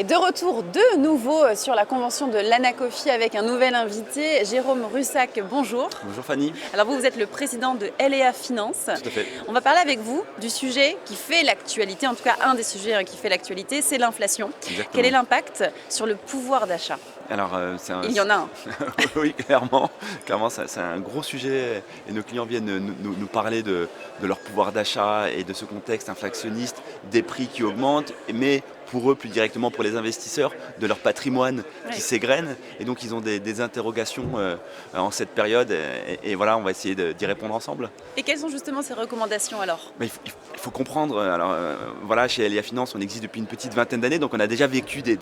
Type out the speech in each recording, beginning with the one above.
Et de retour de nouveau sur la convention de l'Anacofi avec un nouvel invité, Jérôme Russac, bonjour. Bonjour Fanny. Alors vous êtes le président de LEA Finance. Tout à fait. On va parler avec vous du sujet qui fait l'actualité, en tout cas un des sujets qui fait l'actualité, c'est l'inflation. Exactement. Quel est l'impact sur le pouvoir d'achat? Alors, Il y en a un. Oui, clairement, c'est un gros sujet et nos clients viennent nous parler de leur pouvoir d'achat et de ce contexte inflationniste, des prix qui augmentent, mais pour eux, plus directement pour les investisseurs, de leur patrimoine qui s'égrène. Et donc, ils ont des interrogations en cette période. Et voilà, on va essayer d'y répondre ensemble. Et quelles sont justement ces recommandations alors? Mais il faut comprendre, alors voilà, chez LEA Finance, on existe depuis une petite vingtaine d'années, donc on a déjà vécu des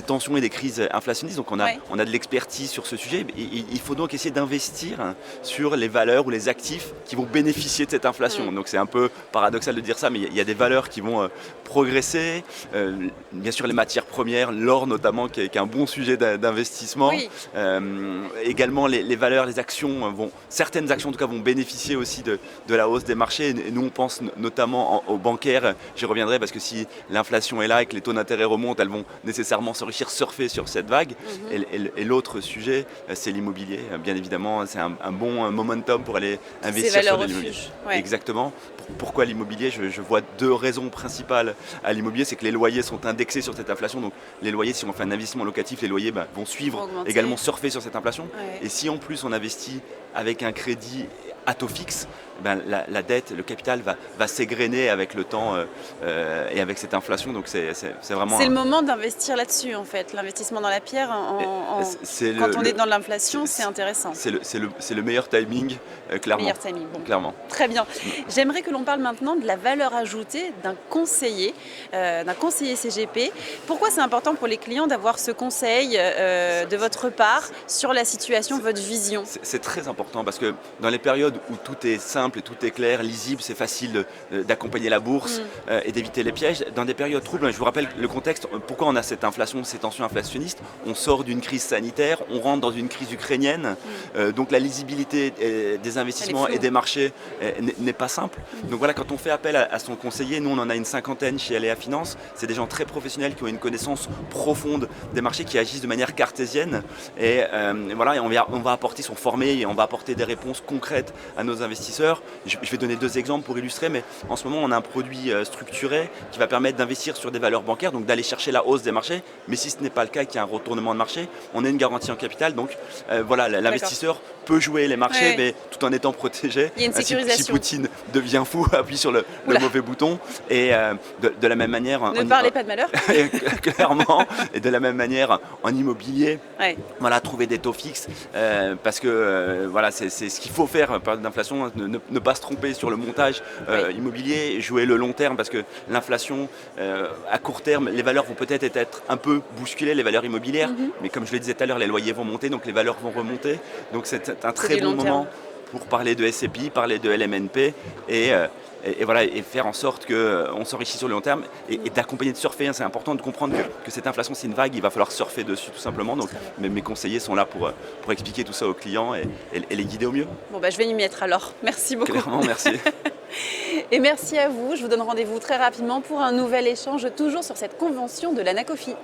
tensions et des crises inflationnistes, donc on a de l'expertise sur ce sujet. Il faut donc essayer d'investir sur les valeurs ou les actifs qui vont bénéficier de cette inflation. Donc c'est un peu paradoxal de dire ça, mais il y a des valeurs qui vont progresser. Bien sûr les matières premières, l'or notamment, qui est un bon sujet d'investissement. Oui. Également les valeurs, les actions, certaines actions en tout cas vont bénéficier aussi de la hausse des marchés. Et nous on pense notamment aux bancaires, j'y reviendrai parce que si l'inflation est là et que les taux d'intérêt remontent, elles vont nécessairement s'enrichir, surfer sur cette vague. Et l'autre sujet, c'est l'immobilier. Bien évidemment, c'est un bon momentum pour aller investir sur l'immobilier. Ouais. Exactement. Pourquoi l'immobilier? Je vois deux raisons principales à l'immobilier. C'est que les loyers sont indexés sur cette inflation. Donc les loyers, si on fait un investissement locatif, les loyers vont suivre, également surfer sur cette inflation. Ouais. Et si en plus on investit avec un crédit à taux fixe, la dette, le capital va s'égrener avec le temps et avec cette inflation. Donc c'est vraiment... C'est le moment d'investir là-dessus en fait, l'investissement dans la pierre. Quand on est dans l'inflation, c'est intéressant. C'est le meilleur timing, clairement. Meilleur timing, bon. Clairement. Très bien. J'aimerais que l'on parle maintenant de la valeur ajoutée d'un conseiller CGP. Pourquoi c'est important pour les clients d'avoir ce conseil de votre part sur la situation, votre vision? C'est très important parce que dans les périodes où tout est simple et tout est clair, lisible, c'est facile d'accompagner la bourse et d'éviter les pièges. Dans des périodes troubles, je vous rappelle le contexte, pourquoi on a cette inflation, ces tensions inflationnistes. On sort d'une crise sanitaire, on rentre dans une crise ukrainienne, donc la lisibilité des investissements et des marchés n'est pas simple. Donc voilà, quand on fait appel à son conseiller, nous on en a une cinquantaine chez LEA Finance, c'est des gens très professionnels qui ont une connaissance profonde des marchés, qui agissent de manière cartésienne et voilà, et on va apporter, ils sont formés et on va apporter des réponses concrètes à nos investisseurs. Je vais donner deux exemples pour illustrer, mais en ce moment on a un produit structuré qui va permettre d'investir sur des valeurs bancaires, donc d'aller chercher la hausse des marchés, mais si ce n'est pas le cas, qu'il y a un retournement de marché, on a une garantie en capital, donc voilà, l'investisseur peut jouer les marchés, mais tout en étant protégé. Il y a une sécurisation. Si Poutine devient fou, appuie sur le mauvais bouton. Et de la même manière... Ne parlez pas de malheur. Clairement. Et de la même manière, en immobilier, voilà, trouver des taux fixes, parce que voilà, c'est ce qu'il faut faire en période d'inflation, ne pas se tromper sur le montage immobilier, jouer le long terme, parce que l'inflation, à court terme, les valeurs vont peut-être être un peu bousculées, les valeurs immobilières, mais comme je le disais tout à l'heure, les loyers vont monter, donc les valeurs vont remonter. Donc c'est un très bon moment pour parler de SCPI, parler de LMNP et voilà, et faire en sorte qu'on s'enrichisse sur le long terme et d'accompagner de surfer. C'est important de comprendre que cette inflation, c'est une vague, il va falloir surfer dessus tout simplement. Donc mes conseillers sont là pour expliquer tout ça aux clients et les guider au mieux. Bon, je vais y mettre alors. Merci beaucoup. Clairement, merci. Et merci à vous. Je vous donne rendez-vous très rapidement pour un nouvel échange, toujours sur cette convention de l'Anacofi.